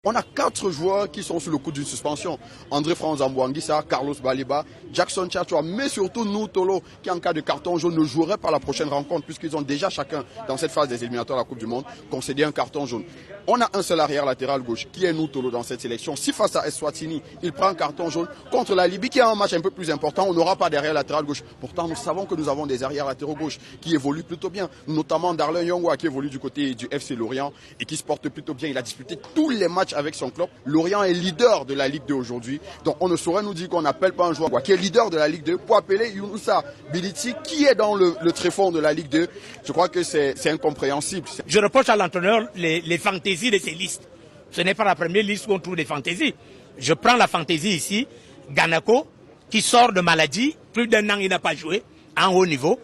On a 4 joueurs qui sont sous le coup d'une suspension. André Franz Ambouanguissa, Carlos Baliba, Jackson Tchatchoua, mais surtout Noutolo, qui en cas de carton jaune ne jouerait pas la prochaine rencontre, puisqu'ils ont déjà chacun, dans cette phase des éliminatoires de la Coupe du Monde, concédé un carton jaune. On a un seul arrière latéral gauche, qui est Noutolo dans cette sélection. Si face à Eswatini, il prend un carton jaune contre la Libye, qui a un match un peu plus important, on n'aura pas d'arrière latéral gauche. Pourtant, nous savons que nous avons des arrières latéraux gauche qui évoluent plutôt bien, notamment Darlin Yongwa, qui évolue du côté du FC Lorient et qui se porte plutôt bien. Il a disputé tous les matchs avec son club. Lorient est leader de la Ligue 2 aujourd'hui. Donc on ne saurait nous dire qu'on n'appelle pas un joueur qui est leader de la Ligue 2 pour appeler Younoussa Biliti qui est dans le tréfonds de la Ligue 2. Je crois que c'est incompréhensible. Je reproche à l'entraîneur les fantaisies de ces listes. Ce n'est pas la première liste où on trouve des fantaisies. Je prends la fantaisie ici, Ganako, qui sort de maladie, plus d'un an il n'a pas joué, en haut niveau,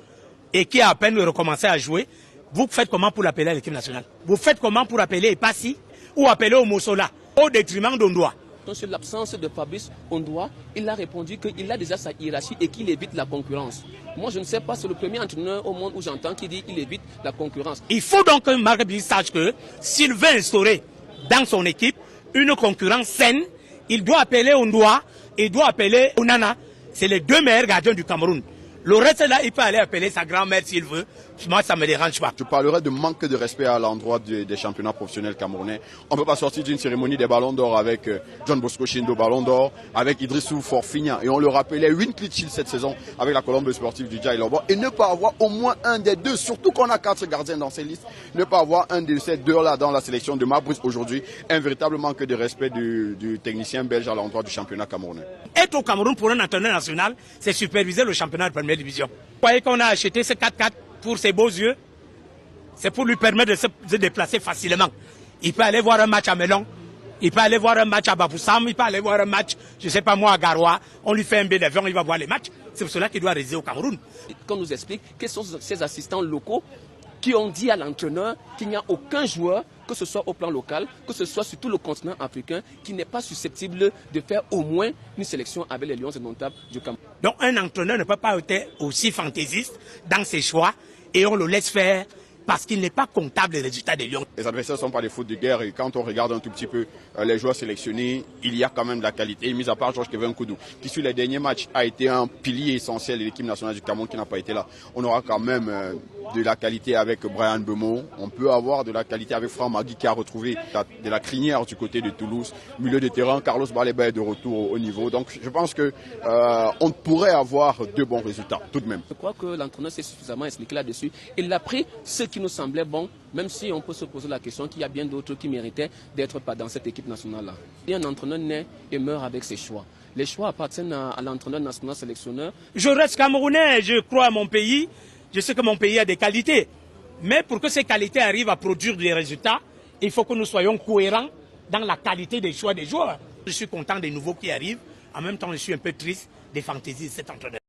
et qui a à peine recommencé à jouer. Vous faites comment pour l'appeler à l'équipe nationale? Vous faites comment pour appeler Epassi ou appeler Omosola au détriment d'Ondoa? Sur l'absence de Fabrice Ondoa, il a répondu qu'il a déjà sa hiérarchie et qu'il évite la concurrence. Moi, je ne sais pas, c'est le premier entraîneur au monde où j'entends qui dit qu'il évite la concurrence. Il faut donc que Marc Billy sache que s'il veut instaurer dans son équipe une concurrence saine, il doit appeler Ondoa et il doit appeler Onana. C'est les deux meilleurs gardiens du Cameroun. Le reste là, il peut aller appeler sa grand-mère s'il veut. Moi, ça ne me dérange pas. Je parlerai de manque de respect à l'endroit des championnats professionnels camerounais. On ne peut pas sortir d'une cérémonie des Ballons d'Or avec John Bosco Chindo Ballon d'Or, avec Idrissou Forfigna. Et on le rappelait, win Klitschil cette saison avec la Colombe sportive du Djaï Lobo. Et ne pas avoir au moins un des deux, surtout qu'on a 4 gardiens dans ces listes, ne pas avoir un de ces deux-là dans la sélection de Mabrice aujourd'hui, un véritable manque de respect du technicien belge à l'endroit du championnat camerounais. Être au Cameroun pour un entraîneur national, c'est superviser le championnat de première division. Vous voyez qu'on a acheté ce 4-4 pour ses beaux yeux, c'est pour lui permettre de se déplacer facilement. Il peut aller voir un match à Melon, il peut aller voir un match à Bafoussam, il peut aller voir un match, je ne sais pas moi, à Garoua. On lui fait un billet d'avion, il va voir les matchs. C'est pour cela qu'il doit résider au Cameroun. Qu'on nous explique quels sont ces assistants locaux qui ont dit à l'entraîneur qu'il n'y a aucun joueur, que ce soit au plan local, que ce soit sur tout le continent africain, qui n'est pas susceptible de faire au moins une sélection avec les Lions indomptables du Cameroun. Donc un entraîneur ne peut pas être aussi fantaisiste dans ses choix et on le laisse faire parce qu'il n'est pas comptable des résultats des Lions. Les adversaires ne sont pas des fautes de guerre et quand on regarde un tout petit peu les joueurs sélectionnés, il y a quand même de la qualité. Et mis à part Georges-Kevin Koudou, qui sur les derniers matchs a été un pilier essentiel de l'équipe nationale du Cameroun qui n'a pas été là. On aura quand même de la qualité avec Brian Bemo. On peut avoir de la qualité avec Franck Magui qui a retrouvé de la crinière du côté de Toulouse. Milieu de terrain, Carlos Baleba est de retour au niveau. Donc je pense qu'on pourrait avoir de bons résultats tout de même. Je crois que l'entraîneur s'est suffisamment expliqué là-dessus. Il a pris ce qui nous semblait bon, même si on peut se poser la question qu'il y a bien d'autres qui méritaient d'être pas dans cette équipe nationale-là. Et un entraîneur naît et meurt avec ses choix. Les choix appartiennent à l'entraîneur national sélectionneur. Je reste camerounais, je crois à mon pays. Je sais que mon pays a des qualités. Mais pour que ces qualités arrivent à produire des résultats, il faut que nous soyons cohérents dans la qualité des choix des joueurs. Je suis content des nouveaux qui arrivent. En même temps, je suis un peu triste des fantaisies de cet entraîneur.